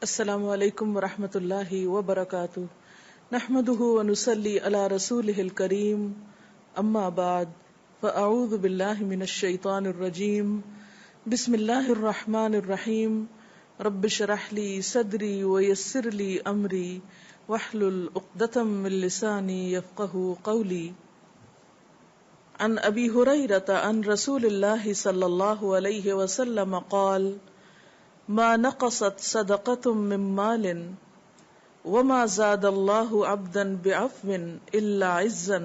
السلام علیکم ورحمۃ اللہ وبرکاتہ نحمده ونصلی علی رسولہ الکریم اما بعد فاعوذ باللہ من الشیطان الرجیم بسم اللہ الرحمن الرحیم رب اشرح لی صدری ویسر لی امری واحلل عقدۃ من لسانی یفقهوا قولی عن ابی ہریرہ عن رسول اللہ صلی اللہ علیہ وسلم قال ما نقصت صدقة من مال وما زاد الله عبدا بعفو إلا عزا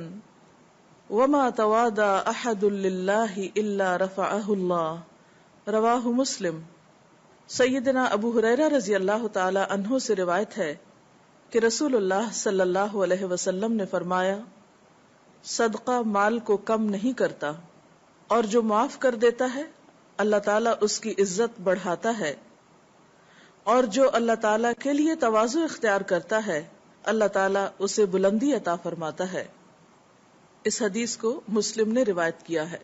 وما توادى أحد لله إلا رفعه الله رواہ مسلم۔ سیدنا ابو ہریرہ رضی اللہ تعالی عنہ سے روایت ہے کہ رسول اللہ صلی اللہ علیہ وسلم نے فرمایا، صدقہ مال کو کم نہیں کرتا، اور جو معاف کر دیتا ہے اللہ تعالیٰ اس کی عزت بڑھاتا ہے، اور جو اللہ تعالیٰ کے لیے تواضع اختیار کرتا ہے اللہ تعالیٰ اسے بلندی عطا فرماتا ہے۔ اس حدیث کو مسلم نے روایت کیا ہے۔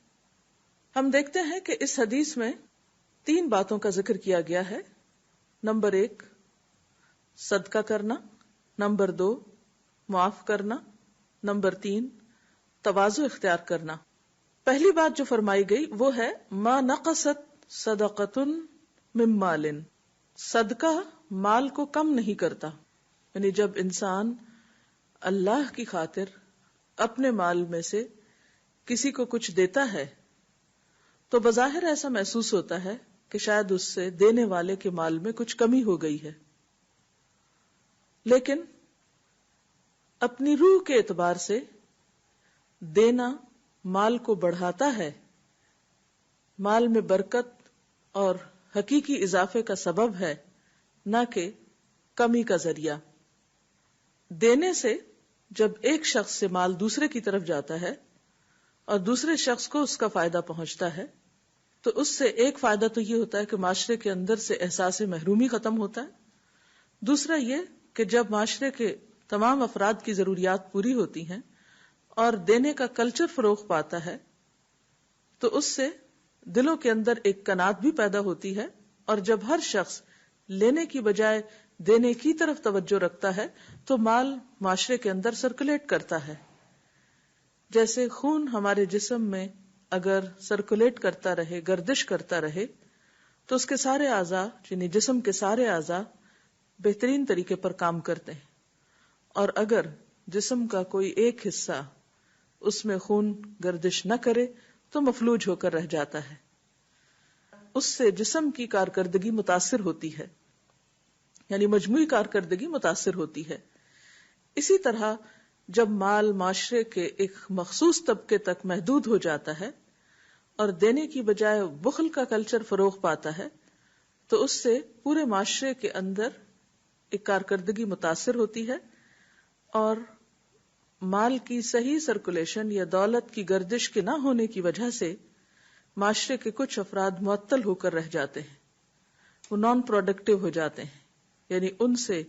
ہم دیکھتے ہیں کہ اس حدیث میں 3 باتوں کا ذکر کیا گیا ہے۔ نمبر 1 صدقہ کرنا، نمبر 2 معاف کرنا، نمبر 3 تواضع اختیار کرنا۔ پہلی بات جو فرمائی گئی وہ ہے ما نقصت صدقۃ من مال، صدقہ مال کو کم نہیں کرتا، یعنی جب انسان اللہ کی خاطر اپنے مال میں سے کسی کو کچھ دیتا ہے تو بظاہر ایسا محسوس ہوتا ہے کہ شاید اس سے دینے والے کے مال میں کچھ کمی ہو گئی ہے، لیکن اپنی روح کے اعتبار سے دینا مال کو بڑھاتا ہے، مال میں برکت اور حقیقی اضافے کا سبب ہے، نہ کہ کمی کا ذریعہ۔ دینے سے جب ایک شخص سے مال دوسرے کی طرف جاتا ہے اور دوسرے شخص کو اس کا فائدہ پہنچتا ہے تو اس سے ایک فائدہ تو یہ ہوتا ہے کہ معاشرے کے اندر سے احساس محرومی ختم ہوتا ہے، دوسرا یہ کہ جب معاشرے کے تمام افراد کی ضروریات پوری ہوتی ہیں اور دینے کا کلچر فروغ پاتا ہے تو اس سے دلوں کے اندر ایک قناعت بھی پیدا ہوتی ہے، اور جب ہر شخص لینے کی بجائے دینے کی طرف توجہ رکھتا ہے تو مال معاشرے کے اندر سرکولیٹ کرتا ہے۔ جیسے خون ہمارے جسم میں اگر سرکولیٹ کرتا رہے، گردش کرتا رہے، تو اس کے سارے اعضاء یعنی جسم کے سارے اعضاء بہترین طریقے پر کام کرتے ہیں، اور اگر جسم کا کوئی ایک حصہ اس میں خون گردش نہ کرے تو مفلوج ہو کر رہ جاتا ہے، اس سے جسم کی کارکردگی متاثر ہوتی ہے، یعنی مجموعی کارکردگی متاثر ہوتی ہے۔ اسی طرح جب مال معاشرے کے ایک مخصوص طبقے تک محدود ہو جاتا ہے اور دینے کی بجائے بخل کا کلچر فروغ پاتا ہے تو اس سے پورے معاشرے کے اندر ایک کارکردگی متاثر ہوتی ہے، اور مال کی صحیح سرکولیشن یا دولت کی گردش کے نہ ہونے کی وجہ سے معاشرے کے کچھ افراد معطل ہو کر رہ جاتے ہیں، وہ نان پروڈکٹیو ہو جاتے ہیں، یعنی ان سے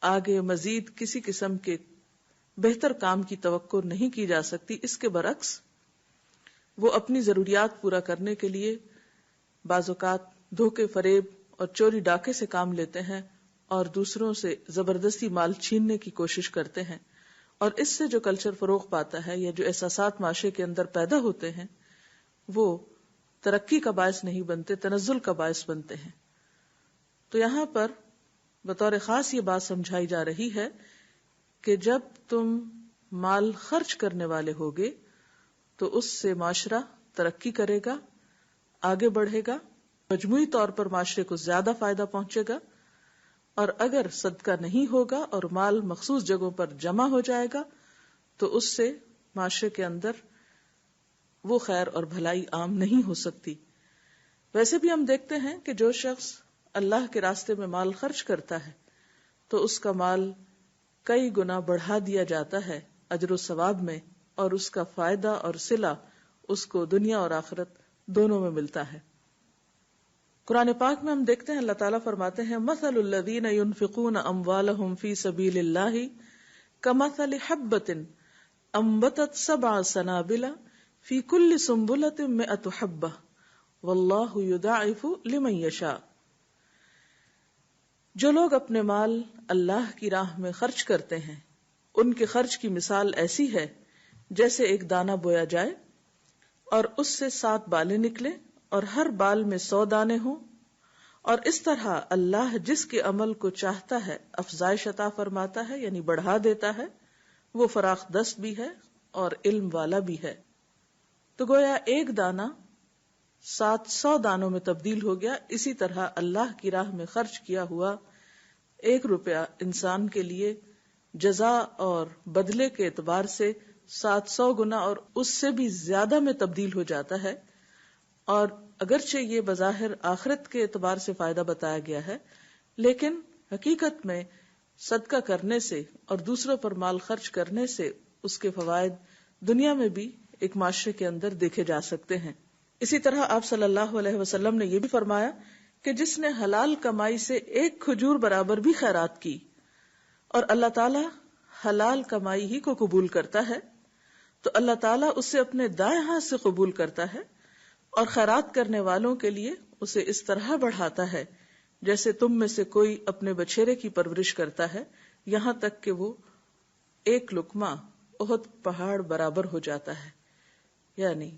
آگے مزید کسی قسم کے بہتر کام کی توقع نہیں کی جا سکتی۔ اس کے برعکس وہ اپنی ضروریات پورا کرنے کے لیے بعض اوقات دھوکے فریب اور چوری ڈاکے سے کام لیتے ہیں اور دوسروں سے زبردستی مال چھیننے کی کوشش کرتے ہیں، اور اس سے جو کلچر فروغ پاتا ہے یا جو احساسات معاشرے کے اندر پیدا ہوتے ہیں وہ ترقی کا باعث نہیں بنتے، تنزل کا باعث بنتے ہیں۔ تو یہاں پر بطور خاص یہ بات سمجھائی جا رہی ہے کہ جب تم مال خرچ کرنے والے ہوگے تو اس سے معاشرہ ترقی کرے گا، آگے بڑھے گا، مجموعی طور پر معاشرے کو زیادہ فائدہ پہنچے گا، اور اگر صدقہ نہیں ہوگا اور مال مخصوص جگہوں پر جمع ہو جائے گا تو اس سے معاشرے کے اندر وہ خیر اور بھلائی عام نہیں ہو سکتی۔ ویسے بھی ہم دیکھتے ہیں کہ جو شخص اللہ کے راستے میں مال خرچ کرتا ہے تو اس کا مال کئی گنا بڑھا دیا جاتا ہے اجر و ثواب میں، اور اس کا فائدہ اور صلہ اس کو دنیا اور آخرت دونوں میں ملتا ہے۔ قرآن پاک میں ہم دیکھتے ہیں اللہ تعالیٰ فرماتے ہیں مثل الذین ينفقون اموالهم فی سبیل اللہ کمثل حبۃ انبتت 7 سنابل فی کل سنبلۃ 100 حبۃ واللہ یضاعف لمن یشاء۔ جو لوگ اپنے مال اللہ کی راہ میں خرچ کرتے ہیں ان کے خرچ کی مثال ایسی ہے جیسے ایک دانہ بویا جائے اور اس سے 7 بالیں نکلے اور ہر بال میں 100 دانے ہوں، اور اس طرح اللہ جس کے عمل کو چاہتا ہے افزائش عطا فرماتا ہے، یعنی بڑھا دیتا ہے، وہ فراخ دست بھی ہے اور علم والا بھی ہے۔ تو گویا ایک دانہ 700 دانوں میں تبدیل ہو گیا۔ اسی طرح اللہ کی راہ میں خرچ کیا ہوا 1 روپیہ انسان کے لیے جزا اور بدلے کے اعتبار سے 700 گنا اور اس سے بھی زیادہ میں تبدیل ہو جاتا ہے۔ اور اگرچہ یہ بظاہر آخرت کے اعتبار سے فائدہ بتایا گیا ہے، لیکن حقیقت میں صدقہ کرنے سے اور دوسروں پر مال خرچ کرنے سے اس کے فوائد دنیا میں بھی ایک معاشرے کے اندر دیکھے جا سکتے ہیں۔ اسی طرح آپ صلی اللہ علیہ وسلم نے یہ بھی فرمایا کہ جس نے حلال کمائی سے 1 کھجور برابر بھی خیرات کی، اور اللہ تعالیٰ حلال کمائی ہی کو قبول کرتا ہے، تو اللہ تعالیٰ اسے اپنے دائیں ہاتھ سے قبول کرتا ہے اور خیرات کرنے والوں کے لیے اسے اس طرح بڑھاتا ہے جیسے تم میں سے کوئی اپنے بچھیرے کی پرورش کرتا ہے، یہاں تک کہ وہ 1 لقمہ احد پہاڑ برابر ہو جاتا ہے۔ یعنی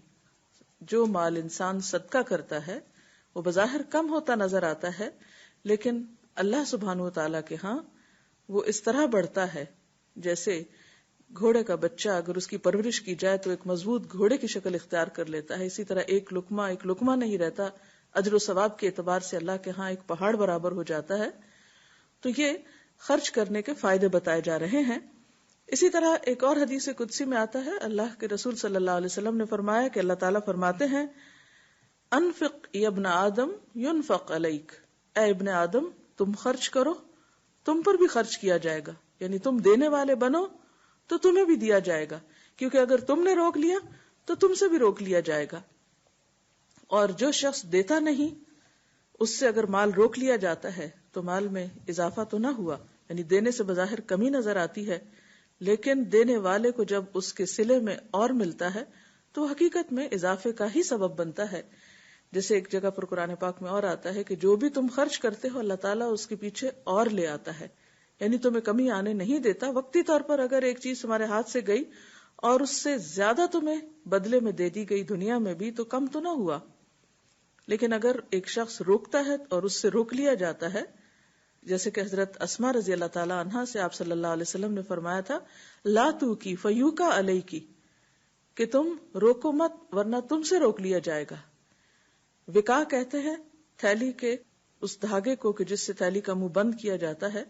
جو مال انسان صدقہ کرتا ہے وہ بظاہر کم ہوتا نظر آتا ہے، لیکن اللہ سبحانہ و تعالیٰ کے ہاں وہ اس طرح بڑھتا ہے جیسے گھوڑے کا بچہ اگر اس کی پرورش کی جائے تو ایک مضبوط گھوڑے کی شکل اختیار کر لیتا ہے، اسی طرح 1 لقمہ نہیں رہتا، اجر و ثواب کے اعتبار سے اللہ کے ہاں ایک پہاڑ برابر ہو جاتا ہے۔ تو یہ خرچ کرنے کے فائدے بتائے جا رہے ہیں۔ اسی طرح ایک اور حدیث قدسی میں آتا ہے، اللہ کے رسول صلی اللہ علیہ وسلم نے فرمایا کہ اللہ تعالیٰ فرماتے ہیں، انفق یا ابن آدم ينفق علیک، اے ابن آدم تم خرچ کرو، تم پر بھی خرچ کیا جائے گا، یعنی تم دینے والے بنو تو تمہیں بھی دیا جائے گا، کیونکہ اگر تم نے روک لیا تو تم سے بھی روک لیا جائے گا۔ اور جو شخص دیتا نہیں اس سے اگر مال روک لیا جاتا ہے تو مال میں اضافہ تو نہ ہوا، یعنی دینے سے بظاہر کمی نظر آتی ہے، لیکن دینے والے کو جب اس کے صلے میں اور ملتا ہے تو حقیقت میں اضافے کا ہی سبب بنتا ہے۔ جیسے ایک جگہ پر قرآن پاک میں اور آتا ہے کہ جو بھی تم خرچ کرتے ہو اللہ تعالیٰ اس کے پیچھے اور لے آتا ہے، یعنی تمہیں کمی آنے نہیں دیتا۔ وقتی طور پر اگر ایک چیز تمہارے ہاتھ سے گئی اور اس سے زیادہ تمہیں بدلے میں دے دی گئی دنیا میں بھی تو کم تو نہ ہوا، لیکن اگر ایک شخص روکتا ہے اور اس سے روک لیا جاتا ہے، جیسے کہ حضرت اسماء رضی اللہ تعالی عنہا سے آپ صلی اللہ علیہ وسلم نے فرمایا تھا، لا تو کی فیوکا علیہ کی، کہ تم روکو مت ورنہ تم سے روک لیا جائے گا۔ وکا کہتے ہیں تھیلی کے اس دھاگے کو کہ جس سے تھیلی کا منہ بند کیا جاتا ہے،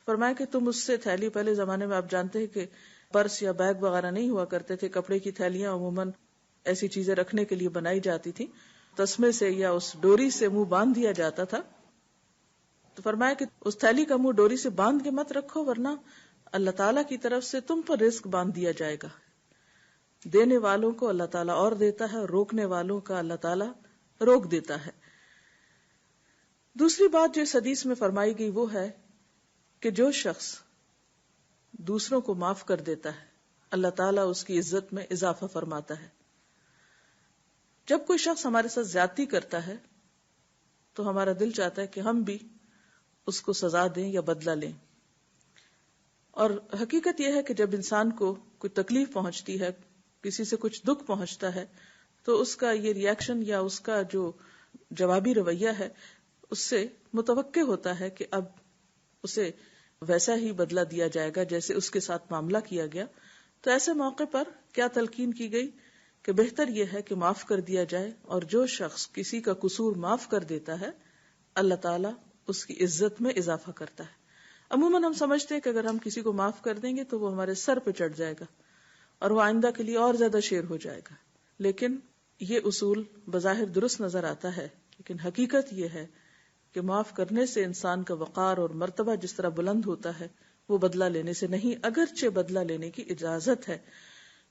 فرمایا کہ تم اس سے تھیلی، پہلے زمانے میں آپ جانتے ہیں کہ پرس یا بیگ وغیرہ نہیں ہوا کرتے تھے، کپڑے کی تھیلیاں عموماً ایسی چیزیں رکھنے کے لیے بنائی جاتی تھی، تسمے سے یا اس ڈوری سے منہ باندھ دیا جاتا تھا۔ تو فرمایا کہ اس تھیلی کا منہ ڈوری سے باندھ کے مت رکھو ورنہ اللہ تعالیٰ کی طرف سے تم پر رزق باندھ دیا جائے گا۔ دینے والوں کو اللہ تعالیٰ اور دیتا ہے، روکنے والوں کا اللہ تعالیٰ روک دیتا ہے۔ دوسری بات جو اس حدیث میں فرمائی گئی وہ ہے کہ جو شخص دوسروں کو معاف کر دیتا ہے اللہ تعالیٰ اس کی عزت میں اضافہ فرماتا ہے۔ جب کوئی شخص ہمارے ساتھ زیادتی کرتا ہے تو ہمارا دل چاہتا ہے کہ ہم بھی اس کو سزا دیں یا بدلہ لیں، اور حقیقت یہ ہے کہ جب انسان کو کوئی تکلیف پہنچتی ہے، کسی سے کچھ دکھ پہنچتا ہے، تو اس کا یہ ری ایکشن یا اس کا جو جوابی رویہ ہے اس سے متوقع ہوتا ہے کہ اب اسے ویسا ہی بدلہ دیا جائے گا جیسے اس کے ساتھ معاملہ کیا گیا۔ تو ایسے موقع پر کیا تلقین کی گئی کہ بہتر یہ ہے کہ معاف کر دیا جائے، اور جو شخص کسی کا قصور معاف کر دیتا ہے اللہ تعالیٰ اس کی عزت میں اضافہ کرتا ہے۔ عموماً ہم سمجھتے ہیں کہ اگر ہم کسی کو معاف کر دیں گے تو وہ ہمارے سر پہ چڑھ جائے گا اور وہ آئندہ کے لیے اور زیادہ شیر ہو جائے گا، لیکن یہ اصول بظاہر درست نظر آتا ہے، لیکن حقیقت یہ ہے کہ معاف کرنے سے انسان کا وقار اور مرتبہ جس طرح بلند ہوتا ہے وہ بدلہ لینے سے نہیں، اگرچہ بدلہ لینے کی اجازت ہے۔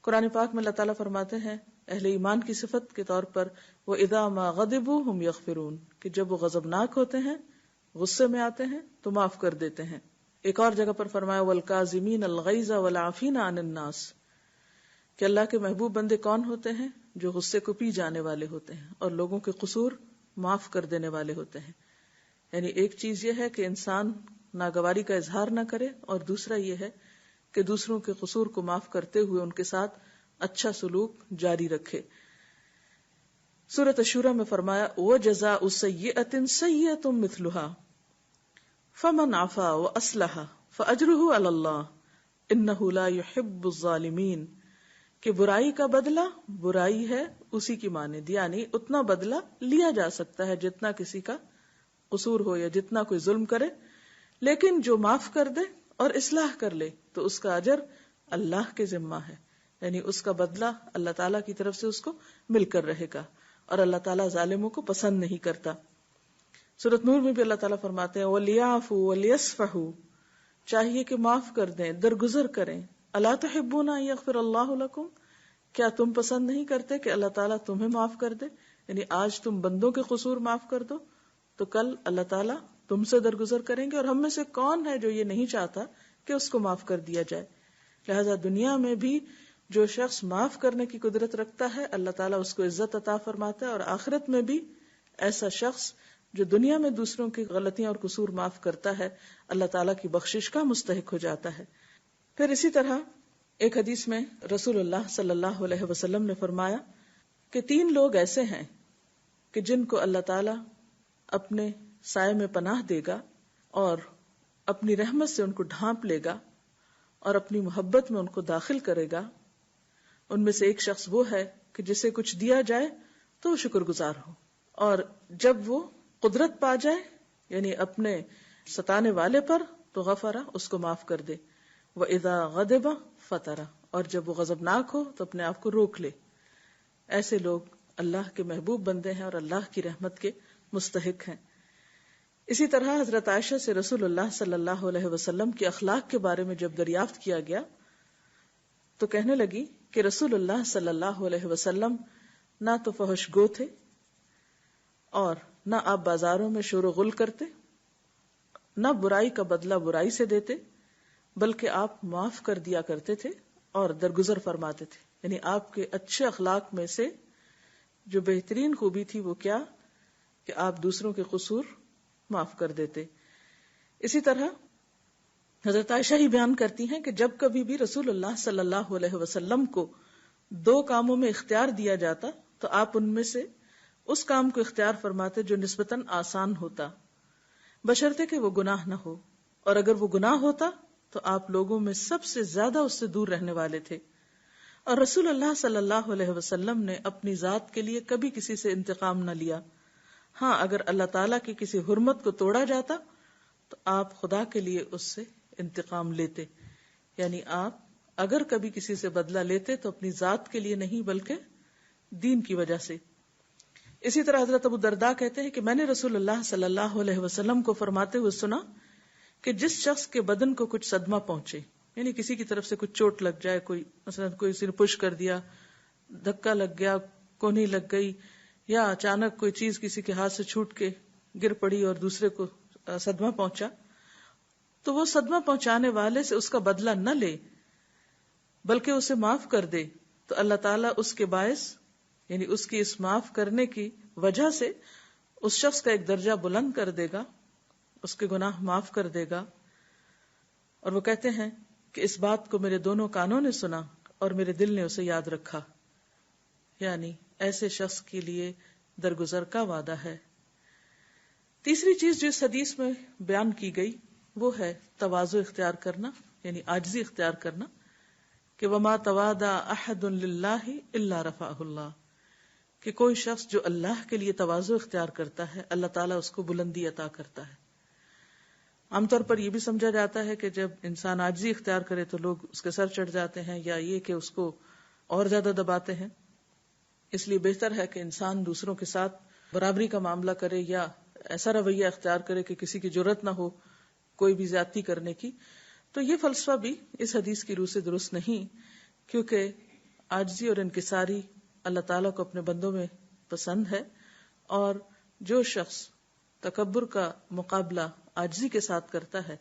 قرآن پاک میں اللہ تعالیٰ فرماتے ہیں اہل ایمان کی صفت کے طور پر وَإِذَا مَا غَضِبُوا هُمْ يَغْفِرُونَ، کہ جب وہ غضبناک ہوتے ہیں، غصے میں آتے ہیں تو معاف کر دیتے ہیں۔ ایک اور جگہ پر فرمایا وَالْكَاظِمِينَ الْغَيْظَ وَالْعَافِينَ عَنِ النَّاسِ، کہ اللہ کے محبوب بندے کون ہوتے ہیں؟ جو غصے کو پی جانے والے ہوتے ہیں اور لوگوں کے قصور معاف کر دینے والے ہوتے ہیں۔ یعنی ایک چیز یہ ہے کہ انسان ناگواری کا اظہار نہ کرے، اور دوسرا یہ ہے کہ دوسروں کے قصور کو معاف کرتے ہوئے ان کے ساتھ اچھا سلوک جاری رکھے۔ سورۃ الشورى میں فرمایا وَجَزَاءُ سَيِّئَةٍ سَيِّئَةٌ مِثْلُهَا فَمَنْ عَفَا وَأَصْلَحَ فَأَجْرُهُ عَلَى اللَّهِ إِنَّهُ لَا يُحِبُّ الظَّالِمِينَ کہ برائی کا بدلہ برائی ہے اسی کی مانند، یعنی اتنا بدلہ لیا جا سکتا ہے جتنا کسی کا قصور ہو یا جتنا کوئی ظلم کرے، لیکن جو معاف کر دے اور اصلاح کر لے تو اس کا اجر اللہ کے ذمہ ہے، یعنی اس کا بدلہ اللہ تعالیٰ کی طرف سے اس کو مل کر رہے گا، اور اللہ تعالیٰ ظالموں کو پسند نہیں کرتا۔ سورۃ نور میں بھی اللہ تعالیٰ فرماتے ہیں وَلْيَعْفُوا وَلْيَصْفَحُوا چاہیے کہ معاف کر دیں، درگزر کریں۔ أَلَا تُحِبُّونَ أَن يَغْفِرَ اللَّهُ لَكُمْ کیا تم پسند نہیں کرتے کہ اللہ تعالیٰ تمہیں معاف کر دے؟ یعنی آج تم بندوں کے قصور معاف کر دو تو کل اللہ تعالیٰ تم سے درگزر کریں گے، اور ہم میں سے کون ہے جو یہ نہیں چاہتا کہ اس کو معاف کر دیا جائے؟ لہذا دنیا میں بھی جو شخص معاف کرنے کی قدرت رکھتا ہے اللہ تعالیٰ اس کو عزت عطا فرماتا ہے، اور آخرت میں بھی ایسا شخص جو دنیا میں دوسروں کی غلطیاں اور قصور معاف کرتا ہے اللہ تعالیٰ کی بخشش کا مستحق ہو جاتا ہے۔ پھر اسی طرح ایک حدیث میں رسول اللہ صلی اللہ علیہ وسلم نے فرمایا کہ 3 لوگ ایسے ہیں کہ جن کو اللہ تعالیٰ اپنے سائے میں پناہ دے گا اور اپنی رحمت سے ان کو ڈھانپ لے گا اور اپنی محبت میں ان کو داخل کرے گا۔ ان میں سے ایک شخص وہ ہے کہ جسے کچھ دیا جائے تو وہ شکر گزار ہو، اور جب وہ قدرت پا جائے یعنی اپنے ستانے والے پر تو غفرہ اس کو معاف کر دے، وَإِذَا غَضِبَ فَطَرَ اور جب وہ غضبناک ہو تو اپنے آپ کو روک لے۔ ایسے لوگ اللہ کے محبوب بندے ہیں اور اللہ کی رحمت کے مستحق ہیں۔ اسی طرح حضرت عائشہ سے رسول اللہ صلی اللہ علیہ وسلم کے اخلاق کے بارے میں جب دریافت کیا گیا تو کہنے لگی کہ رسول اللہ صلی اللہ علیہ وسلم نہ تو فحش گو تھے اور نہ آپ بازاروں میں شور و غل کرتے، نہ برائی کا بدلہ برائی سے دیتے، بلکہ آپ معاف کر دیا کرتے تھے اور درگزر فرماتے تھے۔ یعنی آپ کے اچھے اخلاق میں سے جو بہترین خوبی تھی وہ کیا کہ آپ دوسروں کے قصور معاف کر دیتے۔ اسی طرح حضرت عائشہ ہی بیان کرتی ہیں کہ جب کبھی بھی رسول اللہ صلی اللہ علیہ وسلم کو 2 کاموں میں اختیار دیا جاتا تو آپ ان میں سے اس کام کو اختیار فرماتے جو نسبتاً آسان ہوتا، بشرطے کہ وہ گناہ نہ ہو، اور اگر وہ گناہ ہوتا تو آپ لوگوں میں سب سے زیادہ اس سے دور رہنے والے تھے۔ اور رسول اللہ صلی اللہ علیہ وسلم نے اپنی ذات کے لیے کبھی کسی سے انتقام نہ لیا۔ ہاں اگر اللہ تعالیٰ کی کسی حرمت کو توڑا جاتا تو آپ خدا کے لیے اس سے انتقام لیتے، یعنی آپ اگر کبھی کسی سے بدلہ لیتے تو اپنی ذات کے لیے نہیں بلکہ دین کی وجہ سے۔ اسی طرح حضرت ابو درداء کہتے ہیں کہ میں نے رسول اللہ صلی اللہ علیہ وسلم کو فرماتے ہوئے سنا کہ جس شخص کے بدن کو کچھ صدمہ پہنچے، یعنی کسی کی طرف سے کچھ چوٹ لگ جائے، کوئی مثلا کوئی کسی نے پش کر دیا، دھکا لگ گیا، کونی لگ گئی، یا اچانک کوئی چیز کسی کے ہاتھ سے چھوٹ کے گر پڑی اور دوسرے کو صدمہ پہنچا، تو وہ صدمہ پہنچانے والے سے اس کا بدلہ نہ لے بلکہ اسے معاف کر دے تو اللہ تعالیٰ اس کے باعث یعنی اس کی اس معاف کرنے کی وجہ سے اس شخص کا ایک درجہ بلند کر دے گا، اس کے گناہ معاف کر دے گا۔ اور وہ کہتے ہیں کہ اس بات کو میرے دونوں کانوں نے سنا اور میرے دل نے اسے یاد رکھا، یعنی ایسے شخص کے لیے درگزر کا وعدہ ہے۔ تیسری چیز جو اس حدیث میں بیان کی گئی وہ ہے تواضع اختیار کرنا، یعنی عاجزی اختیار کرنا، کہ وما تواضع احد للہ الا رفعہ اللہ، کہ کوئی شخص جو اللہ کے لیے تواضع اختیار کرتا ہے اللہ تعالیٰ اس کو بلندی عطا کرتا ہے۔ عام طور پر یہ بھی سمجھا جاتا ہے کہ جب انسان عاجزی اختیار کرے تو لوگ اس کے سر چڑھ جاتے ہیں، یا یہ کہ اس کو اور زیادہ دباتے ہیں۔ اس لیے بہتر ہے کہ انسان دوسروں کے ساتھ برابری کا معاملہ کرے یا ایسا رویہ اختیار کرے کہ کسی کی جرت نہ ہو کوئی بھی زیادتی کرنے کی۔ تو یہ فلسفہ بھی اس حدیث کی روح سے درست نہیں، کیونکہ عاجزی اور انکساری اللہ تعالیٰ کو اپنے بندوں میں پسند ہے، اور جو شخص تکبر کا مقابلہ عاجزی کے ساتھ کرتا ہے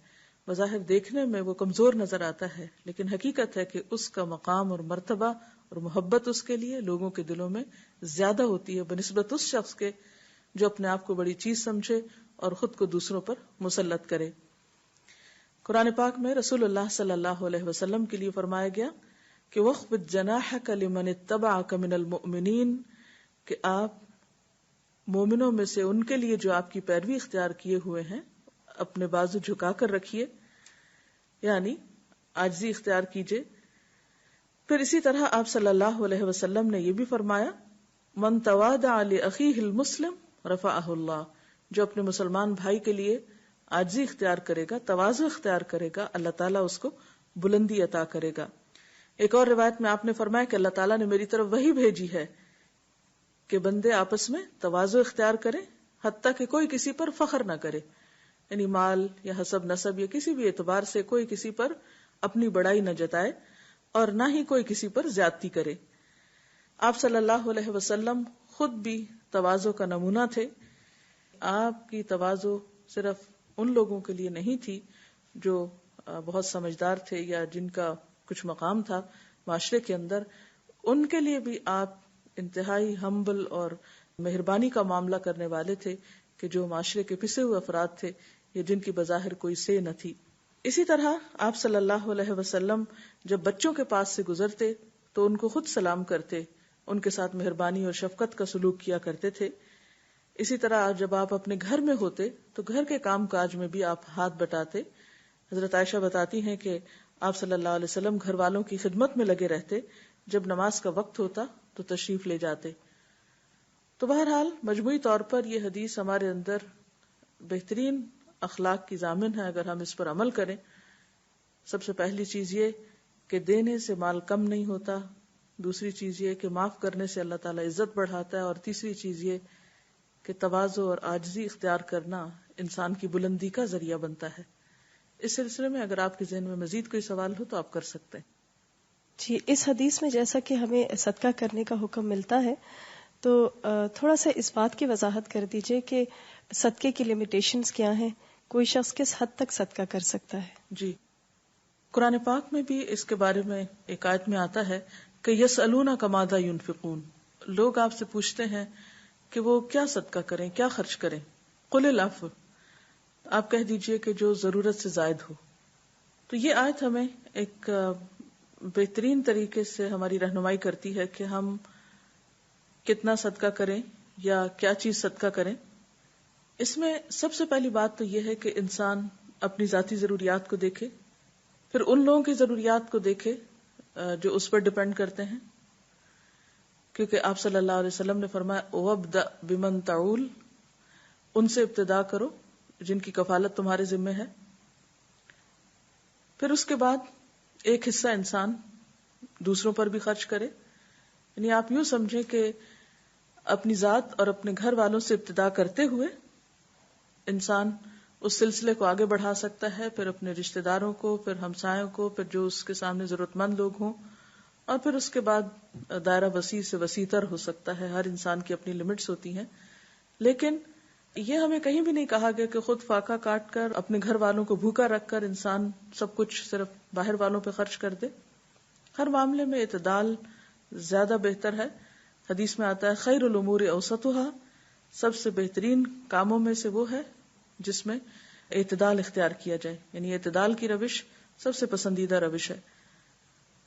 بظاہر دیکھنے میں وہ کمزور نظر آتا ہے، لیکن حقیقت ہے کہ اس کا مقام اور مرتبہ اور محبت اس کے لیے لوگوں کے دلوں میں زیادہ ہوتی ہے بنسبت اس شخص کے جو اپنے آپ کو بڑی چیز سمجھے اور خود کو دوسروں پر مسلط کرے. قرآن پاک میں رسول اللہ صلی اللہ علیہ وسلم کے لیے فرمایا گیا کہ وَخْفِضْ جَنَاحَكَ لِمَنِ اتَّبَعَكَ مِنَ الْمُؤْمِنِينَ، کہ آپ مومنوں میں سے ان کے لیے جو آپ کی پیروی اختیار کیے ہوئے ہیں اپنے بازو جھکا کر رکھیے، یعنی عاجزی اختیار کیجئے. پھر اسی طرح آپ صلی اللہ علیہ وسلم نے یہ بھی فرمایا من تواضع لأخیہ المسلم رفعہ اللہ، جو اپنے مسلمان بھائی کے لیے عاجزی اختیار کرے گا، تواضع اختیار کرے گا، اللہ تعالیٰ اس کو بلندی عطا کرے گا. ایک اور روایت میں آپ نے فرمایا کہ اللہ تعالیٰ نے میری طرف وحی بھیجی ہے کہ بندے آپس میں تواضع اختیار کریں، حتیٰ کہ کوئی کسی پر فخر نہ کرے، یعنی مال یا حسب نسب یا کسی بھی اعتبار سے کوئی کسی پر اپنی بڑائی نہ جتائے اور نہ ہی کوئی کسی پر زیادتی کرے. آپ صلی اللہ علیہ وسلم خود بھی تواضع کا نمونہ تھے. آپ کی تواضع صرف ان لوگوں کے لیے نہیں تھی جو بہت سمجھدار تھے یا جن کا کچھ مقام تھا معاشرے کے اندر، ان کے لیے بھی آپ انتہائی ہمبل اور مہربانی کا معاملہ کرنے والے تھے کہ جو معاشرے کے پسے ہوئے افراد تھے یا جن کی بظاہر کوئی سے نہ تھی. اسی طرح آپ صلی اللہ علیہ وسلم جب بچوں کے پاس سے گزرتے تو ان کو خود سلام کرتے، ان کے ساتھ مہربانی اور شفقت کا سلوک کیا کرتے تھے. اسی طرح جب آپ اپنے گھر میں ہوتے تو گھر کے کام کاج میں بھی آپ ہاتھ بٹاتے. حضرت عائشہ بتاتی ہیں کہ آپ صلی اللہ علیہ وسلم گھر والوں کی خدمت میں لگے رہتے، جب نماز کا وقت ہوتا تو تشریف لے جاتے. تو بہرحال مجموعی طور پر یہ حدیث ہمارے اندر بہترین اخلاق کی ضامن ہے اگر ہم اس پر عمل کریں. سب سے پہلی چیز یہ کہ دینے سے مال کم نہیں ہوتا، دوسری چیز یہ کہ معاف کرنے سے اللہ تعالیٰ عزت بڑھاتا ہے، اور تیسری چیز یہ کہ تواضع اور عاجزی اختیار کرنا انسان کی بلندی کا ذریعہ بنتا ہے. اس سلسلے میں اگر آپ کے ذہن میں مزید کوئی سوال ہو تو آپ کر سکتے ہیں. جی، اس حدیث میں جیسا کہ ہمیں صدقہ کرنے کا حکم ملتا ہے تو تھوڑا سا اس بات کی وضاحت کر دیجئے کہ صدقے کی لیمیٹیشنز کیا ہیں، کوئی شخص کس حد تک صدقہ کر سکتا ہے؟ جی، قرآن پاک میں بھی اس کے بارے میں ایک آیت میں آتا ہے کہ یسألونک ماذا ینفقون، لوگ آپ سے پوچھتے ہیں کہ وہ کیا صدقہ کریں، کیا خرچ کریں. قل العفو، آپ کہہ دیجئے کہ جو ضرورت سے زائد ہو. تو یہ آیت ہمیں ایک بہترین طریقے سے ہماری رہنمائی کرتی ہے کہ ہم کتنا صدقہ کریں یا کیا چیز صدقہ کریں. اس میں سب سے پہلی بات تو یہ ہے کہ انسان اپنی ذاتی ضروریات کو دیکھے، پھر ان لوگوں کی ضروریات کو دیکھے جو اس پر ڈیپینڈ کرتے ہیں، کیونکہ آپ صلی اللہ علیہ وسلم نے فرمایا وَابْدَأْ بِمَنْ تَعُولُ، ان سے ابتدا کرو جن کی کفالت تمہارے ذمہ ہے. پھر اس کے بعد ایک حصہ انسان دوسروں پر بھی خرچ کرے. یعنی آپ یوں سمجھیں کہ اپنی ذات اور اپنے گھر والوں سے ابتدا کرتے ہوئے انسان اس سلسلے کو آگے بڑھا سکتا ہے، پھر اپنے رشتہ داروں کو، پھر ہمسایوں کو، پھر جو اس کے سامنے ضرورت مند لوگ ہوں، اور پھر اس کے بعد دائرہ وسیع سے وسیع تر ہو سکتا ہے. ہر انسان کی اپنی لمٹس ہوتی ہیں، لیکن یہ ہمیں کہیں بھی نہیں کہا گیا کہ خود فاقہ کاٹ کر اپنے گھر والوں کو بھوکا رکھ کر انسان سب کچھ صرف باہر والوں پہ خرچ کر دے. ہر معاملے میں اعتدال زیادہ بہتر ہے. حدیث میں آتا ہے خیر الامور اوسطها، سب سے بہترین کاموں میں سے وہ ہے جس میں اعتدال اختیار کیا جائے، یعنی اعتدال کی روش سب سے پسندیدہ روش ہے.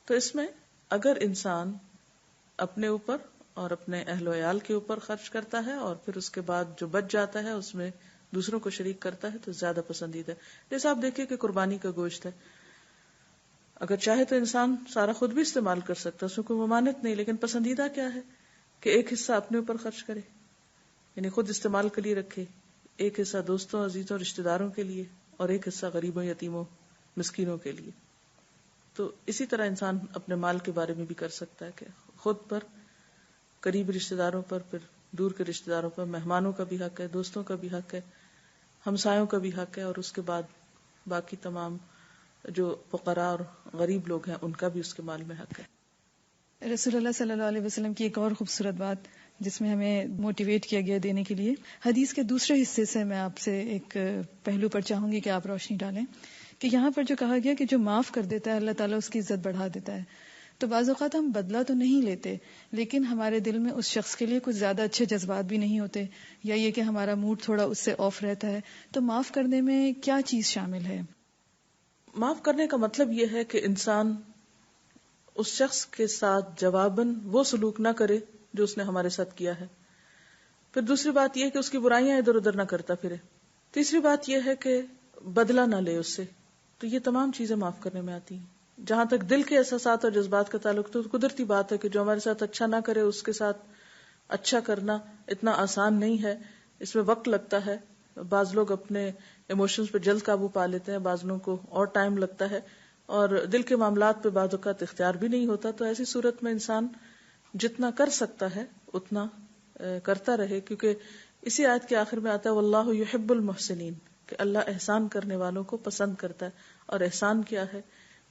تو اس میں اگر انسان اپنے اوپر اور اپنے اہل و عیال کے اوپر خرچ کرتا ہے اور پھر اس کے بعد جو بچ جاتا ہے اس میں دوسروں کو شریک کرتا ہے تو زیادہ پسندیدہ ہے. جیسے آپ دیکھیے کہ قربانی کا گوشت ہے، اگر چاہے تو انسان سارا خود بھی استعمال کر سکتا ہے، اس میں کوئی ممانعت نہیں، لیکن پسندیدہ کیا ہے کہ ایک حصہ اپنے اوپر خرچ کرے، یعنی خود استعمال کے لیے رکھے، ایک حصہ دوستوں عزیزوں رشتہ داروں کے لیے، اور ایک حصہ غریبوں یتیموں مسکینوں کے لیے. تو اسی طرح انسان اپنے مال کے بارے میں بھی کر سکتا ہے کہ خود پر، قریب رشتہ داروں پر، پھر دور کے رشتہ داروں پر، مہمانوں کا بھی حق ہے، دوستوں کا بھی حق ہے، ہمسایوں کا بھی حق ہے، اور اس کے بعد باقی تمام جو فقراء اور غریب لوگ ہیں ان کا بھی اس کے مال میں حق ہے. رسول اللہ صلی اللہ علیہ وسلم کی ایک اور خوبصورت بات جس میں ہمیں موٹیویٹ کیا گیا دینے کے لیے، حدیث کے دوسرے حصے سے میں آپ سے ایک پہلو پر چاہوں گی کہ آپ روشنی ڈالیں کہ یہاں پر جو کہا گیا کہ جو معاف کر دیتا ہے اللہ تعالیٰ اس کی عزت بڑھا دیتا ہے. تو بعض اوقات ہم بدلہ تو نہیں لیتے، لیکن ہمارے دل میں اس شخص کے لیے کچھ زیادہ اچھے جذبات بھی نہیں ہوتے، یا یہ کہ ہمارا موڈ تھوڑا اس سے آف رہتا ہے. تو معاف کرنے میں کیا چیز شامل ہے؟ معاف کرنے کا مطلب یہ ہے کہ انسان اس شخص کے ساتھ جواباً وہ سلوک نہ کرے جو اس نے ہمارے ساتھ کیا ہے. پھر دوسری بات یہ کہ اس کی برائیاں ادھر ادھر نہ کرتا پھرے. تیسری بات یہ ہے کہ بدلہ نہ لے اس سے. تو یہ تمام چیزیں معاف کرنے میں آتی ہیں. جہاں تک دل کے احساسات اور جذبات کا تعلق تو قدرتی بات ہے کہ جو ہمارے ساتھ اچھا نہ کرے اس کے ساتھ اچھا کرنا اتنا آسان نہیں ہے، اس میں وقت لگتا ہے. بعض لوگ اپنے ایموشنز پہ جلد قابو پا لیتے ہیں، بعض لوگوں کو اور ٹائم لگتا ہے، اور دل کے معاملات پہ بعض اوقات اختیار بھی نہیں ہوتا. تو ایسی صورت میں انسان جتنا کر سکتا ہے اتنا کرتا رہے، کیونکہ اسی آیت کے آخر میں آتا ہے واللہ یحب المحسنین، کہ اللہ احسان کرنے والوں کو پسند کرتا ہے. اور احسان کیا ہے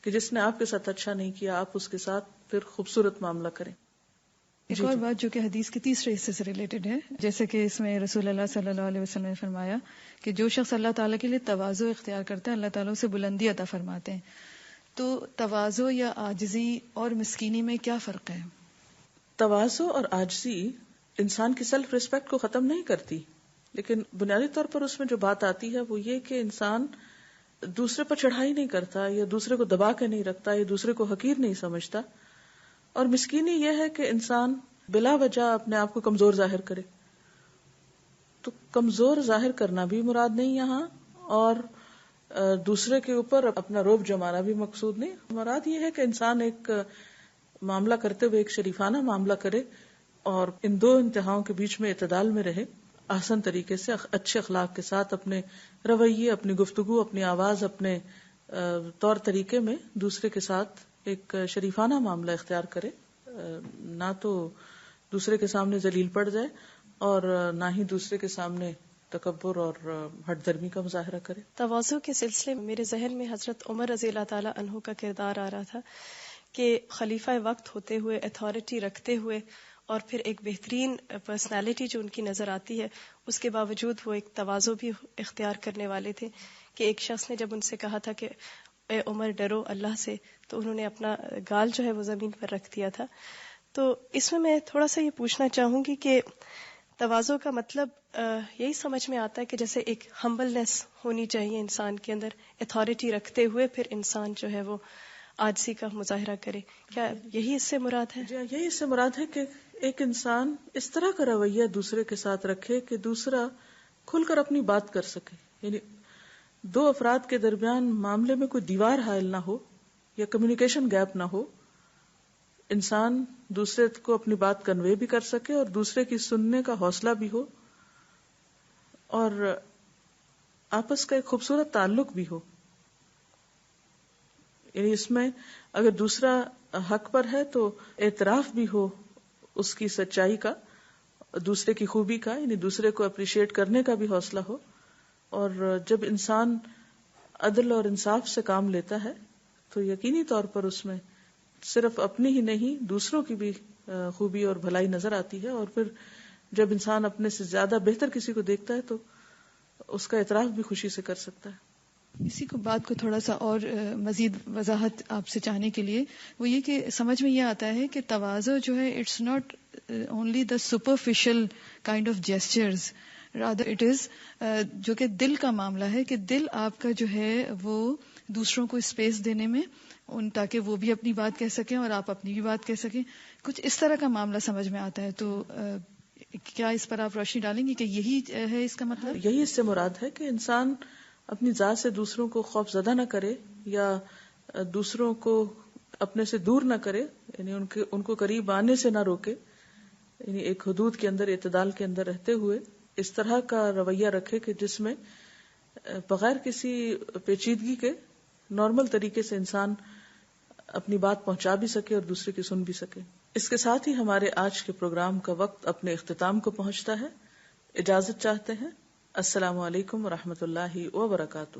کہ جس نے آپ کے ساتھ اچھا نہیں کیا آپ اس کے ساتھ پھر خوبصورت معاملہ کریں. ایک اور بات جو کہ حدیث کے تیسرے حصے سے ریلیٹڈ ہے، جیسے کہ اس میں رسول اللہ صلی اللہ علیہ وسلم نے فرمایا کہ جو شخص اللہ تعالیٰ کے لیے تواضع اختیار کرتا ہے اللہ تعالیٰ اسے بلندی عطا فرماتے ہیں. تو تواضع یا عاجزی اور مسکینی میں کیا فرق ہے؟ تواضع اور عاجزی انسان کی سیلف ریسپیکٹ کو ختم نہیں کرتی، لیکن بنیادی طور پر اس میں جو بات آتی ہے وہ یہ کہ انسان دوسرے پر چڑھائی نہیں کرتا، یا دوسرے کو دبا کے نہیں رکھتا، یا دوسرے کو حقیر نہیں سمجھتا. اور مسکینی یہ ہے کہ انسان بلا وجہ اپنے آپ کو کمزور ظاہر کرے. تو کمزور ظاہر کرنا بھی مراد نہیں یہاں، اور دوسرے کے اوپر اپنا رعب جمانا بھی مقصود نہیں. مراد یہ ہے کہ انسان ایک معاملہ کرتے ہوئے ایک شریفانہ معاملہ کرے اور ان دو انتہاؤں کے بیچ میں اعتدال میں رہے، آسان طریقے سے اچھے اخلاق کے ساتھ اپنے رویے، اپنی گفتگو، اپنی آواز، اپنے طور طریقے میں دوسرے کے ساتھ ایک شریفانہ معاملہ اختیار کرے، نہ تو دوسرے کے سامنے ذلیل پڑ جائے اور نہ ہی دوسرے کے سامنے تکبر اور ہٹ درمی کا مظاہرہ کرے. تواضع کے سلسلے میں میرے ذہن میں حضرت عمر رضی اللہ تعالی عنہ کا کردار آ رہا تھا کہ خلیفہ وقت ہوتے ہوئے، اتھارٹی رکھتے ہوئے، اور پھر ایک بہترین پرسنالٹی جو ان کی نظر آتی ہے، اس کے باوجود وہ ایک تواضع بھی اختیار کرنے والے تھے. کہ ایک شخص نے جب ان سے کہا تھا کہ اے عمر ڈرو اللہ سے، تو انہوں نے اپنا گال جو ہے وہ زمین پر رکھ دیا تھا. تو اس میں تھوڑا سا یہ پوچھنا چاہوں گی کہ تواضع کا مطلب یہی سمجھ میں آتا ہے کہ جیسے ایک ہمبلنس ہونی چاہیے انسان کے اندر، اتھارٹی رکھتے ہوئے پھر انسان جو ہے وہ عاجزی کا مظاہرہ کرے. کیا یہی اس سے مراد ہے؟ جی یہی اس سے مراد ہے کہ ایک انسان اس طرح کا رویہ دوسرے کے ساتھ رکھے کہ دوسرا کھل کر اپنی بات کر سکے. یعنی دو افراد کے درمیان معاملے میں کوئی دیوار حائل نہ ہو یا کمیونیکیشن گیپ نہ ہو. انسان دوسرے کو اپنی بات کنوے بھی کر سکے اور دوسرے کی سننے کا حوصلہ بھی ہو، اور آپس کا ایک خوبصورت تعلق بھی ہو. یعنی اس میں اگر دوسرا حق پر ہے تو اعتراف بھی ہو اس کی سچائی کا، دوسرے کی خوبی کا، یعنی دوسرے کو اپریشیٹ کرنے کا بھی حوصلہ ہو. اور جب انسان عدل اور انصاف سے کام لیتا ہے تو یقینی طور پر اس میں صرف اپنی ہی نہیں دوسروں کی بھی خوبی اور بھلائی نظر آتی ہے. اور پھر جب انسان اپنے سے زیادہ بہتر کسی کو دیکھتا ہے تو اس کا اعتراف بھی خوشی سے کر سکتا ہے. اسی کو بات کو تھوڑا سا اور مزید وضاحت آپ سے چاہنے کے لیے وہ یہ کہ سمجھ میں یہ آتا ہے کہ تواضع جو ہے it's not only the superficial kind of gestures, rather it is جو کہ دل کا معاملہ ہے، کہ دل آپ کا جو ہے وہ دوسروں کو اسپیس دینے میں تاکہ وہ بھی اپنی بات کہہ سکیں اور آپ اپنی بھی بات کہہ سکیں، کچھ اس طرح کا معاملہ سمجھ میں آتا ہے. تو کیا اس پر آپ روشنی ڈالیں گے کہ یہی ہے اس کا مطلب؟ یہی اس سے مراد ہے کہ انسان اپنی ذات سے دوسروں کو خوف زدہ نہ کرے یا دوسروں کو اپنے سے دور نہ کرے، یعنی ان کو قریب آنے سے نہ روکے. یعنی ایک حدود کے اندر، اعتدال کے اندر رہتے ہوئے اس طرح کا رویہ رکھے کہ جس میں بغیر کسی پیچیدگی کے نارمل طریقے سے انسان اپنی بات پہنچا بھی سکے اور دوسرے کی سن بھی سکے. اس کے ساتھ ہی ہمارے آج کے پروگرام کا وقت اپنے اختتام کو پہنچتا ہے. اجازت چاہتے ہیں. السلام علیکم ورحمۃ اللہ وبرکاتہ.